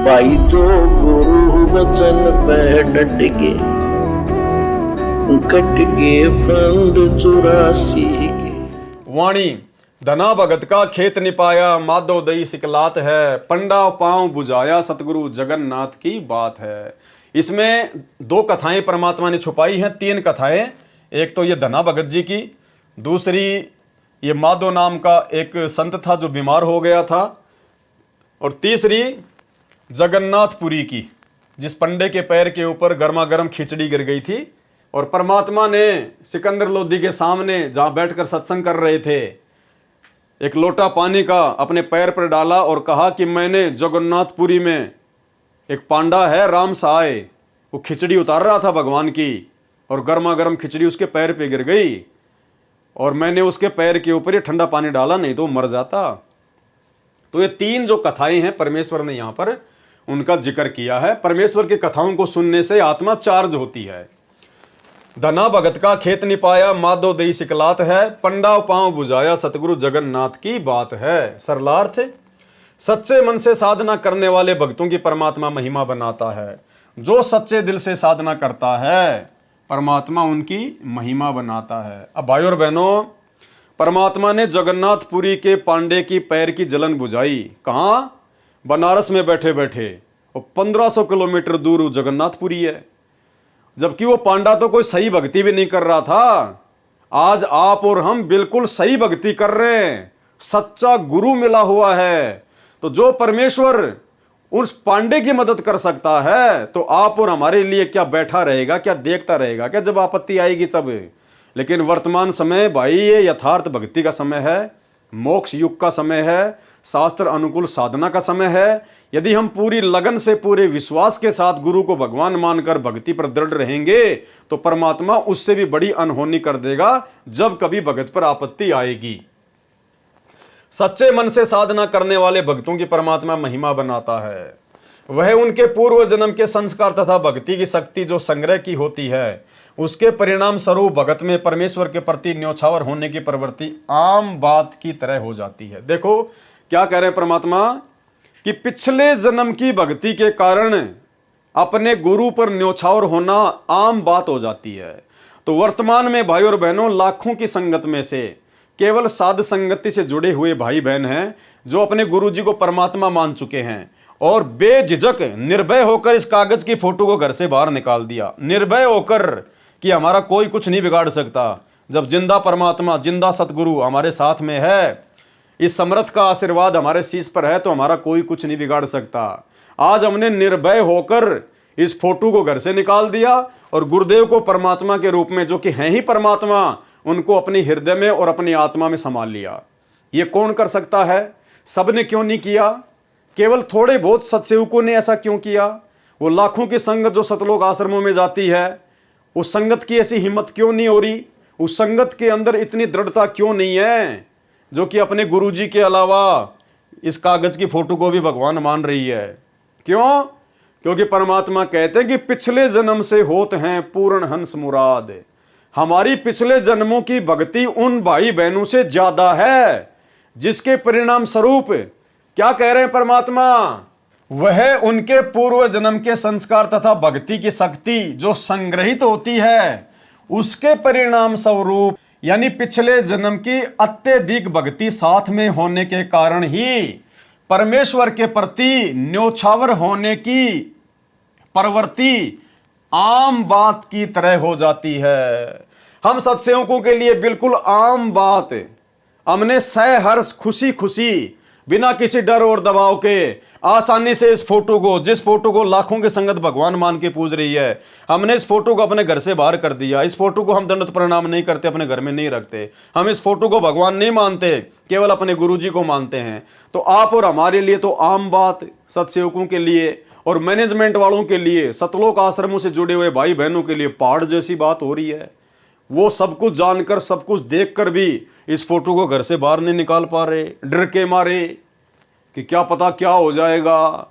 भाई जो गुरु वचन पे डट के कट के फंद 84 के। वाणी धना भगत का खेत निपाया, माधो दई सिकलात है, पंडा पांव बुझाया सतगुरु जगन्नाथ की बात है। इसमें दो कथाएं परमात्मा ने छुपाई हैं, तीन कथाएं। एक तो ये धना भगत जी की, दूसरी ये माधो नाम का एक संत था जो बीमार हो गया था, और तीसरी जगन्नाथपुरी की, जिस पंडे के पैर के ऊपर गर्मा गर्म खिचड़ी गिर गई थी और परमात्मा ने सिकंदर लोधी के सामने जहां बैठकर सत्संग कर रहे थे एक लोटा पानी का अपने पैर पर डाला और कहा कि मैंने जगन्नाथपुरी में एक पांडा है राम सहाय, वो खिचड़ी उतार रहा था भगवान की और गर्मा गर्म खिचड़ी उसके पैर पे गिर गई और मैंने उसके पैर के ऊपर ये ठंडा पानी डाला, नहीं तो मर जाता। तो ये तीन जो कथाएं हैं परमेश्वर ने यहाँ पर उनका जिक्र किया है। परमेश्वर की कथाओं को सुनने से आत्मा चार्ज होती है। धना भगत का खेत निपाया, माधो दई सिकलात है, पंडा पांव बुझाया सतगुरु जगन्नाथ की बात है। सरलार्थ, सच्चे मन से साधना करने वाले भक्तों की परमात्मा महिमा बनाता है। जो सच्चे दिल से साधना करता है परमात्मा उनकी महिमा बनाता है। अब भाई और बहनों, परमात्मा ने जगन्नाथपुरी के पांडे की पैर की जलन बुझाई। कहाँ? बनारस में बैठे बैठे। और 1500 किलोमीटर दूर जगन्नाथपुरी है, जबकि वो पांडा तो कोई सही भक्ति भी नहीं कर रहा था। आज आप और हम बिल्कुल सही भक्ति कर रहे हैं, सच्चा गुरु मिला हुआ है। तो जो परमेश्वर उस पांडे की मदद कर सकता है तो आप और हमारे लिए क्या बैठा रहेगा, क्या देखता रहेगा क्या जब आपत्ति आएगी तब। लेकिन वर्तमान समय भाई ये यथार्थ भक्ति का समय है, मोक्ष युग का समय है, शास्त्र अनुकूल साधना का समय है। यदि हम पूरी लगन से पूरे विश्वास के साथ गुरु को भगवान मानकर भक्ति पर दृढ़ रहेंगे तो परमात्मा उससे भी बड़ी अनहोनी कर देगा जब कभी भगत पर आपत्ति आएगी। सच्चे मन से साधना करने वाले भक्तों की परमात्मा महिमा बनाता है। वह उनके पूर्व जन्म के संस्कार तथा भक्ति की शक्ति जो संग्रह की होती है उसके परिणाम स्वरूप भगत में परमेश्वर के प्रति न्योछावर होने की प्रवृत्ति आम बात की तरह हो जाती है। देखो क्या कह रहे हैं परमात्मा कि पिछले जन्म की भक्ति के कारण अपने गुरु पर न्योछावर होना आम बात हो जाती है। तो वर्तमान में भाई और बहनों, लाखों की संगत में से केवल साध संगति से जुड़े हुए भाई बहन हैं जो अपने गुरु जी को परमात्मा मान चुके हैं और बेझिझक निर्भय होकर इस कागज की फोटो को घर से बाहर निकाल दिया, निर्भय होकर कि हमारा कोई कुछ नहीं बिगाड़ सकता। जब जिंदा परमात्मा, जिंदा सतगुरु हमारे साथ में है, इस समर्थ का आशीर्वाद हमारे शीश पर है तो हमारा कोई कुछ नहीं बिगाड़ सकता। आज हमने निर्भय होकर इस फोटो को घर से निकाल दिया और गुरुदेव को परमात्मा के रूप में, जो कि हैं ही परमात्मा, उनको अपने हृदय में और अपनी आत्मा में संभाल लिया। ये कौन कर सकता है? सबने क्यों नहीं किया? केवल थोड़े बहुत सत्सेवकों ने ऐसा क्यों किया? वो लाखों की संगत जो सतलोक आश्रमों में जाती है, उस संगत की ऐसी हिम्मत क्यों नहीं हो रही? उस संगत के अंदर इतनी दृढ़ता क्यों नहीं है जो कि अपने गुरुजी के अलावा इस कागज की फोटो को भी भगवान मान रही है? क्यों? क्योंकि परमात्मा कहते हैं कि पिछले जन्म से होत हैं पूर्ण हंस मुराद। हमारी पिछले जन्मों की भक्ति उन भाई बहनों से ज्यादा है, जिसके परिणाम स्वरूप क्या कह रहे हैं परमात्मा? वह उनके पूर्व जन्म के संस्कार तथा भक्ति की शक्ति जो संग्रहित होती है उसके परिणाम स्वरूप, यानी पिछले जन्म की अत्यधिक भक्ति साथ में होने के कारण ही परमेश्वर के प्रति न्योछावर होने की प्रवृत्ति आम बात की तरह हो जाती है। हम सत्सेवकों के लिए बिल्कुल आम बात, हमने सहर्ष खुशी खुशी बिना किसी डर और दबाव के आसानी से इस फोटो को, जिस फोटो को लाखों की संगत भगवान मान के पूज रही है, हमने इस फोटो को अपने घर से बाहर कर दिया। इस फोटो को हम दंडवत प्रणाम नहीं करते, अपने घर में नहीं रखते। हम इस फोटो को भगवान नहीं मानते, केवल अपने गुरुजी को मानते हैं। तो आप और हमारे लिए तो आम बात, सत्सेवकों के लिए और मैनेजमेंट वालों के लिए, सतलोक आश्रमों से जुड़े हुए भाई बहनों के लिए पहाड़ जैसी बात हो रही है। वो सब कुछ जानकर, सब कुछ देखकर भी इस फोटो को घर से बाहर नहीं निकाल पा रहे, डर के मारे कि क्या पता क्या हो जाएगा,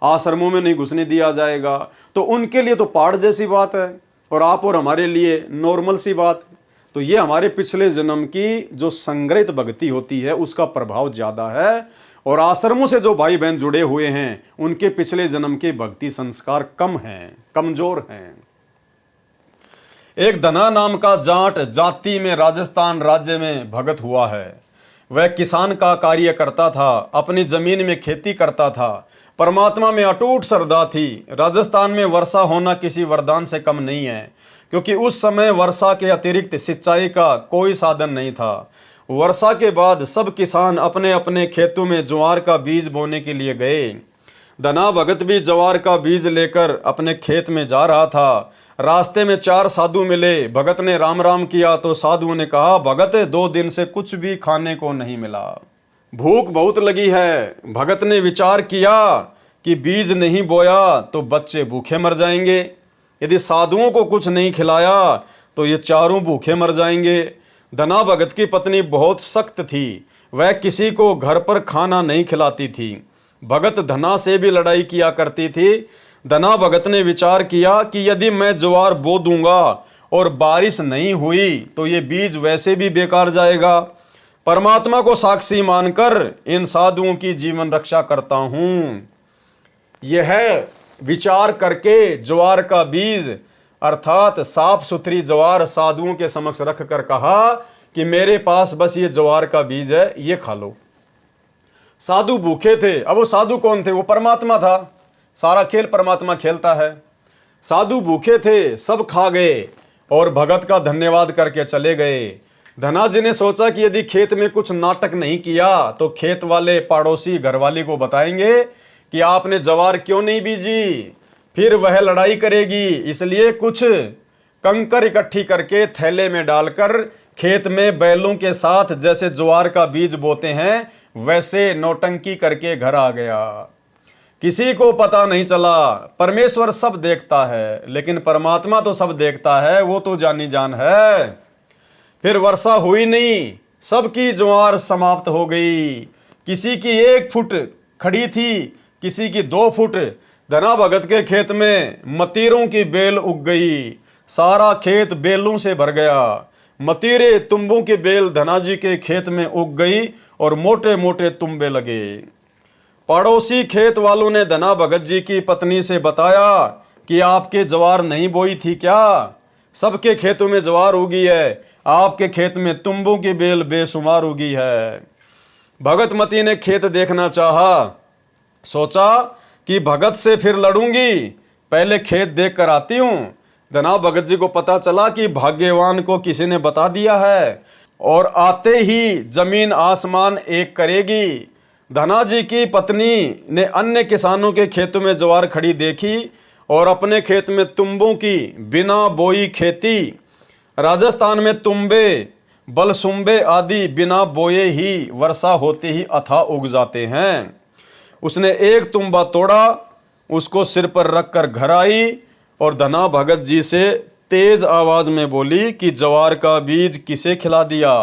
आश्रमों में नहीं घुसने दिया जाएगा। तो उनके लिए तो पहाड़ जैसी बात है और आप और हमारे लिए नॉर्मल सी बात है। तो ये हमारे पिछले जन्म की जो संग्रहित भक्ति होती है उसका प्रभाव ज़्यादा है और आश्रमों से जो भाई बहन जुड़े हुए हैं उनके पिछले जन्म के भक्ति संस्कार कम हैं, कमजोर हैं। एक धना नाम का जाट जाति में राजस्थान राज्य में भगत हुआ है। वह किसान का कार्य करता था, अपनी जमीन में खेती करता था। परमात्मा में अटूट श्रद्धा थी। राजस्थान में वर्षा होना किसी वरदान से कम नहीं है, क्योंकि उस समय वर्षा के अतिरिक्त सिंचाई का कोई साधन नहीं था। वर्षा के बाद सब किसान अपने अपने खेतों में ज्वार का बीज बोने के लिए गए। धना भगत भी ज्वार का बीज लेकर अपने खेत में जा रहा था। रास्ते में 4 साधु मिले। भगत ने राम राम किया तो साधुओं ने कहा, भगत 2 दिन से कुछ भी खाने को नहीं मिला, भूख बहुत लगी है। भगत ने विचार किया कि बीज नहीं बोया तो बच्चे भूखे मर जाएंगे, यदि साधुओं को कुछ नहीं खिलाया तो ये चारों भूखे मर जाएंगे। धना भगत की पत्नी बहुत सख्त थी, वह किसी को घर पर खाना नहीं खिलाती थी। भगत धना से भी लड़ाई किया करती थी। धना भगत ने विचार किया कि यदि मैं ज्वार बो दूंगा और बारिश नहीं हुई तो ये बीज वैसे भी बेकार जाएगा। परमात्मा को साक्षी मानकर इन साधुओं की जीवन रक्षा करता हूं। यह विचार करके ज्वार का बीज अर्थात साफ सुथरी ज्वार साधुओं के समक्ष रख कर कहा कि मेरे पास बस ये ज्वार का बीज है, ये खा लो। साधु भूखे थे। अब वो साधु कौन थे? वो परमात्मा था। सारा खेल परमात्मा खेलता है। साधु भूखे थे, सब खा गए और भगत का धन्यवाद करके चले गए। धना जी ने सोचा कि यदि खेत में कुछ नाटक नहीं किया तो खेत वाले पड़ोसी घरवाली को बताएंगे कि आपने ज्वार क्यों नहीं बीजी, फिर वह लड़ाई करेगी। इसलिए कुछ कंकर इकट्ठी करके थैले में डालकर खेत में बैलों के साथ जैसे ज्वार का बीज बोते हैं वैसे नौटंकी करके घर आ गया। किसी को पता नहीं चला। परमेश्वर सब देखता है, लेकिन परमात्मा तो सब देखता है, वो तो जानी जान है। फिर वर्षा हुई नहीं, सबकी ज्वार समाप्त हो गई। किसी की 1 फुट खड़ी थी, किसी की 2 फुट। धना भगत के खेत में मतीरों की बेल उग गई। सारा खेत बेलों से भर गया। मतीरे तुम्बों की बेल धना जी के खेत में उग गई और मोटे मोटे तुम्बे लगे। पड़ोसी खेत वालों ने धना भगत जी की पत्नी से बताया कि आपके ज्वार नहीं बोई थी क्या? सबके खेतों में ज्वार उगी है, आपके खेत में तुम्बों की बेल बेशुमार उगी है। भगतमती ने खेत देखना चाहा, सोचा कि भगत से फिर लड़ूंगी, पहले खेत देख कर आती हूं। धना भगत जी को पता चला कि भाग्यवान को किसी ने बता दिया है और आते ही जमीन आसमान एक करेगी। धना जी की पत्नी ने अन्य किसानों के खेतों में ज्वार खड़ी देखी और अपने खेत में तुम्बों की बिना बोई खेती। राजस्थान में तुम्बे, बलसुम्बे आदि बिना बोए ही वर्षा होते ही अथाह उग जाते हैं। उसने एक तुम्बा तोड़ा, उसको सिर पर रखकर घर आई और धना भगत जी से तेज आवाज में बोली कि ज्वार का बीज किसे खिला दिया?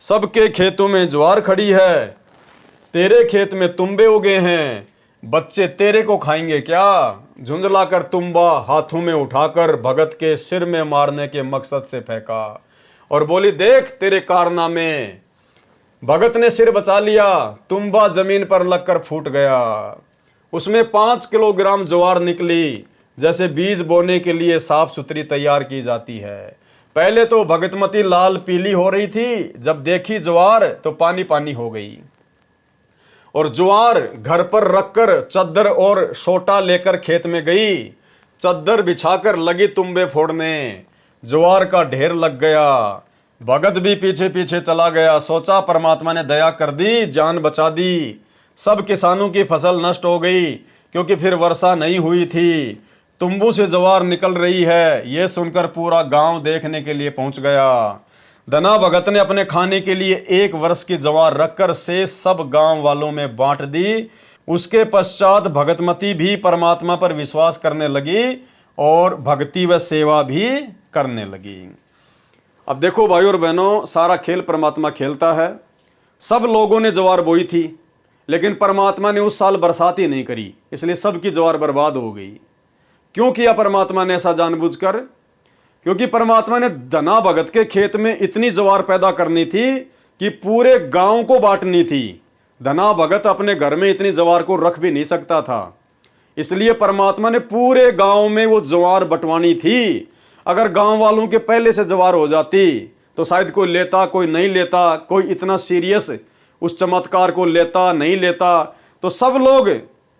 सबके खेतों में ज्वार खड़ी है, तेरे खेत में तुम्बे उगे हैं, बच्चे तेरे को खाएंगे क्या? झुंझलाकर तुम्बा हाथों में उठाकर भगत के सिर में मारने के मकसद से फेंका और बोली, देख तेरे कारनामे। भगत ने सिर बचा लिया, तुम्बा जमीन पर लगकर फूट गया। उसमें 5 किलोग्राम ज्वार निकली, जैसे बीज बोने के लिए साफ सुथरी तैयार की जाती है। पहले तो भगतमती लाल पीली हो रही थी, जब देखी ज्वार तो पानी पानी हो गई और ज्वार घर पर रखकर चद्दर और सोटा लेकर खेत में गई। चद्दर बिछाकर लगी तुम्बे फोड़ने, ज्वार का ढेर लग गया। भगत भी पीछे पीछे चला गया। सोचा परमात्मा ने दया कर दी, जान बचा दी। सब किसानों की फसल नष्ट हो गई क्योंकि फिर वर्षा नहीं हुई थी। तुम्बू से ज्वार निकल रही है, यह सुनकर पूरा गांव देखने के लिए पहुंच गया। धना भगत ने अपने खाने के लिए 1 वर्ष की ज्वार रखकर शेष सब गांव वालों में बांट दी। उसके पश्चात भगतमती भी परमात्मा पर विश्वास करने लगी और भक्ति व सेवा भी करने लगी। अब देखो भाइयों और बहनों, सारा खेल परमात्मा खेलता है। सब लोगों ने ज्वार बोई थी, लेकिन परमात्मा ने उस साल बरसात ही नहीं करी, इसलिए सबकी ज्वार बर्बाद हो गई। क्यों किया परमात्मा ने ऐसा जानबूझकर? क्योंकि परमात्मा ने धना भगत के खेत में इतनी ज्वार पैदा करनी थी कि पूरे गांव को बांटनी थी। धना भगत अपने घर में इतनी ज्वार को रख भी नहीं सकता था, इसलिए परमात्मा ने पूरे गांव में वो ज्वार बंटवानी थी। अगर गांव वालों के पहले से ज्वार हो जाती तो शायद कोई लेता, कोई नहीं लेता, कोई इतना सीरियस उस चमत्कार को लेता नहीं लेता, तो सब लोग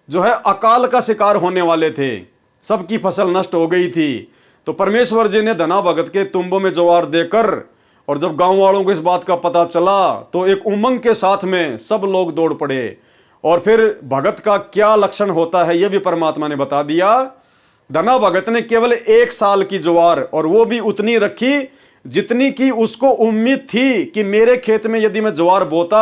जो है अकाल का शिकार होने वाले थे, सबकी फसल नष्ट हो गई थी। तो परमेश्वर जी ने धना भगत के तुम्बों में ज्वार देकर, और जब गांव वालों को इस बात का पता चला तो एक उमंग के साथ में सब लोग दौड़ पड़े। और फिर भगत का क्या लक्षण होता है यह भी परमात्मा ने बता दिया। धना भगत ने केवल 1 साल की ज्वार, और वो भी उतनी रखी जितनी की उसको उम्मीद थी कि मेरे खेत में यदि मैं ज्वार बोता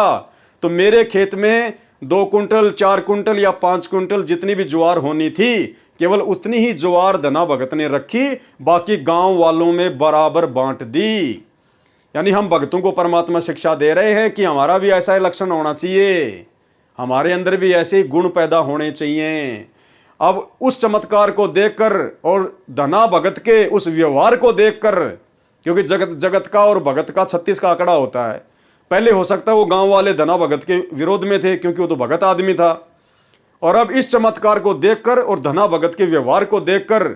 तो मेरे खेत में 2 कुंटल, 4 कुंटल या 5 कुंटल जितनी भी ज्वार होनी थी, केवल उतनी ही ज्वार धना भगत ने रखी, बाकी गांव वालों में बराबर बांट दी। यानी हम भक्तों को परमात्मा शिक्षा दे रहे हैं कि हमारा भी ऐसा ही लक्षण होना चाहिए, हमारे अंदर भी ऐसे ही गुण पैदा होने चाहिए। अब उस चमत्कार को देखकर और धना भगत के उस व्यवहार को देखकर, क्योंकि जगत का और भगत का 36 का आंकड़ा होता है। पहले हो सकता है वो गांव वाले धना भगत के विरोध में थे क्योंकि वो तो भगत आदमी था, और अब इस चमत्कार को देखकर और धना भगत के व्यवहार को देखकर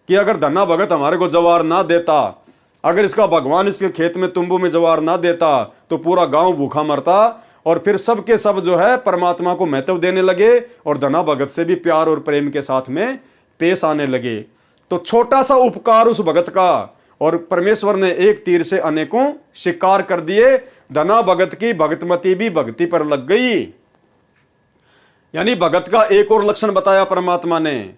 कि अगर धना भगत हमारे को ज्वार ना देता, अगर इसका भगवान इसके खेत में तुंबू में ज्वार ना देता तो पूरा गांव भूखा मरता। और फिर सब के सब जो है परमात्मा को महत्व देने लगे और धना भगत से भी प्यार और प्रेम के साथ में पेश आने लगे। तो छोटा सा उपकार उस भगत का, और परमेश्वर ने एक तीर से अनेकों शिकार कर दिए। धना भगत की भगतमती भी भक्ति पर लग गई। यानी भगत का एक और लक्षण बताया परमात्मा ने।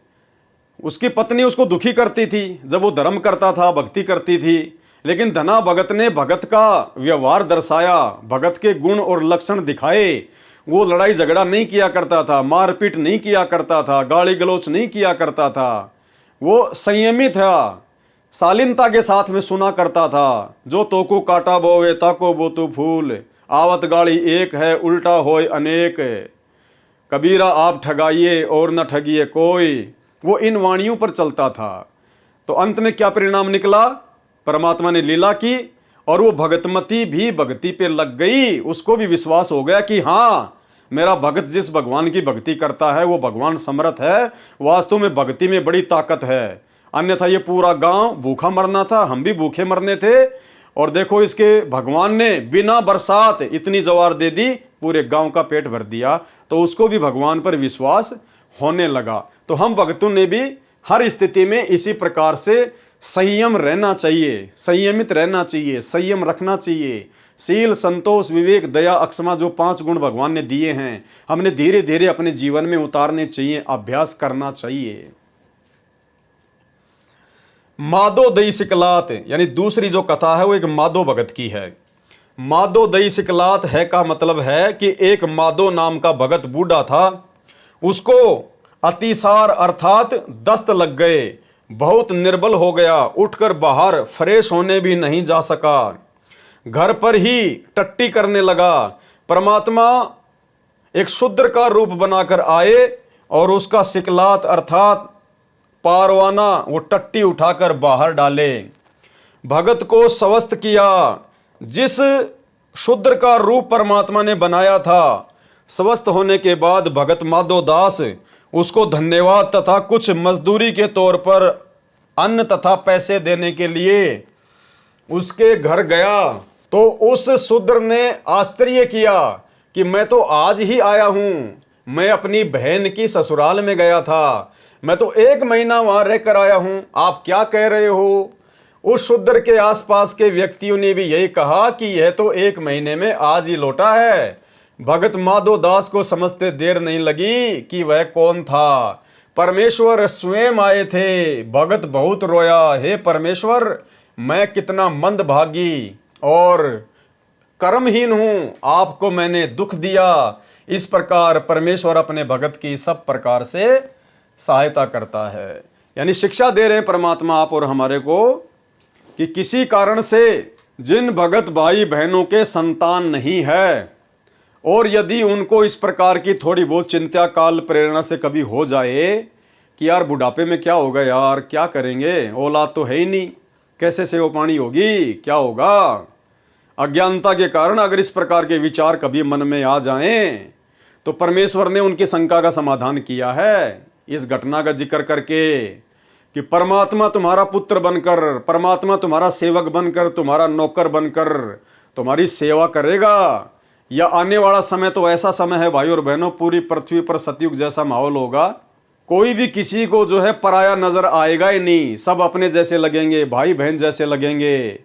उसकी पत्नी उसको दुखी करती थी जब वो धर्म करता था, भक्ति करती थी, लेकिन धना भगत ने भगत का व्यवहार दर्शाया, भगत के गुण और लक्षण दिखाए। वो लड़ाई झगड़ा नहीं किया करता था, मारपीट नहीं किया करता था, गाली गलौच नहीं किया करता था, वो संयमित था, शालीनता के साथ में सुना करता था। जो तोको काटा बोवे ताको बोतु फूल, आवत गाड़ी एक है उल्टा होय अनेक, कबीरा आप ठगाइए और न ठगिए कोई। वो इन वाणियों पर चलता था। तो अंत में क्या परिणाम निकला? परमात्मा ने लीला की और वो भगतमती भी भक्ति पे लग गई। उसको भी विश्वास हो गया कि हाँ, मेरा भगत जिस भगवान की भक्ति करता है वो भगवान समर्थ है, वास्तव में भक्ति में बड़ी ताकत है। अन्यथा ये पूरा गांव भूखा मरना था, हम भी भूखे मरने थे। और देखो इसके भगवान ने बिना बरसात इतनी ज्वार दे दी, पूरे गांव का पेट भर दिया। तो उसको भी भगवान पर विश्वास होने लगा। तो हम भक्तों ने भी हर स्थिति में इसी प्रकार से संयम रहना चाहिए, संयमित रहना चाहिए, संयम रखना चाहिए। शील, संतोष, विवेक, दया, अक्षमा, जो 5 गुण भगवान ने दिए हैं, हमने धीरे धीरे अपने जीवन में उतारने चाहिए, अभ्यास करना चाहिए। माधो दई सिकलात, यानी दूसरी जो कथा है वो एक माधो भगत की है। माधो दई सिकलात है का मतलब है कि एक माधो नाम का भगत बूढ़ा था, उसको अतिसार अर्थात दस्त लग गए, बहुत निर्बल हो गया, उठकर बाहर फ्रेश होने भी नहीं जा सका, घर पर ही टट्टी करने लगा। परमात्मा एक शूद्र का रूप बनाकर आए और उसका सिकलात अर्थात पारवाना, वो टट्टी उठाकर बाहर डाले, भगत को स्वस्थ किया। जिस शूद्र का रूप परमात्मा ने बनाया था, स्वस्थ होने के बाद भगत माधो दास उसको धन्यवाद तथा कुछ मजदूरी के तौर पर अन्न तथा पैसे देने के लिए उसके घर गया। तो उस शूद्र ने आश्चर्य किया कि मैं तो आज ही आया हूं, मैं अपनी बहन की ससुराल में गया था, मैं तो 1 महीना वहां रहकर आया हूं, आप क्या कह रहे हो? उस शूद्र के आसपास के व्यक्तियों ने भी यही कहा कि यह तो 1 महीने में आज ही लौटा है। भगत माधो दास को समझते देर नहीं लगी कि वह कौन था। परमेश्वर स्वयं आए थे। भगत बहुत रोया, हे परमेश्वर, मैं कितना मंदभागी और कर्महीन हूं, आपको मैंने दुख दिया। इस प्रकार परमेश्वर अपने भगत की सब प्रकार से सहायता करता है। यानी शिक्षा दे रहे हैं परमात्मा आप और हमारे को कि किसी कारण से जिन भगत भाई बहनों के संतान नहीं है, और यदि उनको इस प्रकार की थोड़ी बहुत चिंता काल प्रेरणा से कभी हो जाए कि यार बुढ़ापे में क्या होगा, यार क्या करेंगे, औलाद तो है ही नहीं, कैसे सेवा पानी होगी, क्या होगा, अज्ञानता के कारण अगर इस प्रकार के विचार कभी मन में आ जाएं, तो परमेश्वर ने उनकी शंका का समाधान किया है इस घटना का जिक्र करके कि परमात्मा तुम्हारा पुत्र बनकर, परमात्मा तुम्हारा सेवक बनकर, तुम्हारा नौकर बनकर तुम्हारी सेवा करेगा। या आने वाला समय तो ऐसा समय है भाई और बहनों, पूरी पृथ्वी पर सतयुग जैसा माहौल होगा। कोई भी किसी को जो है पराया नजर आएगा ही नहीं, सब अपने जैसे लगेंगे, भाई बहन जैसे लगेंगे।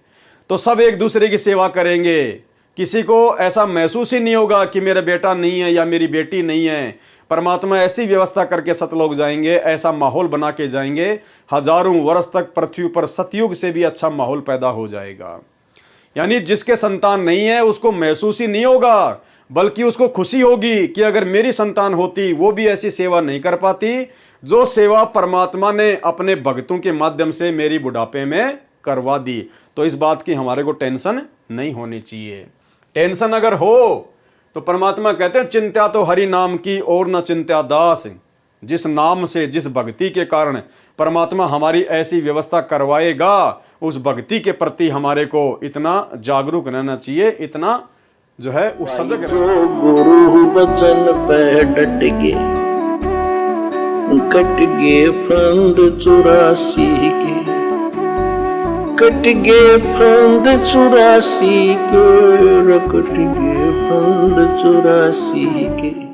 तो सब एक दूसरे की सेवा करेंगे। किसी को ऐसा महसूस ही नहीं होगा कि मेरा बेटा नहीं है या मेरी बेटी नहीं है। परमात्मा ऐसी व्यवस्था करके सतलोक जाएंगे, ऐसा माहौल बना के जाएंगे, हजारों वर्ष तक पृथ्वी पर सतयुग से भी अच्छा माहौल पैदा हो जाएगा। यानी जिसके संतान नहीं है उसको महसूस ही नहीं होगा, बल्कि उसको खुशी होगी कि अगर मेरी संतान होती वो भी ऐसी सेवा नहीं कर पाती जो सेवा परमात्मा ने अपने भक्तों के माध्यम से मेरी बुढ़ापे में करवा दी। तो इस बात की हमारे को टेंशन नहीं होनी चाहिए। टेंशन अगर हो तो परमात्मा कहते हैं चिंता तो हरि नाम की और न चिंता दास। जिस नाम से, जिस भक्ति के कारण परमात्मा हमारी ऐसी व्यवस्था करवाएगा, उस भक्ति के प्रति हमारे को इतना जागरूक रहना चाहिए, इतना जो है उस सजग जो गुरु बचन पे डट गे, कट गे फंद 84 के, कट गे फंद 84 के, कट गे फंद 84 के।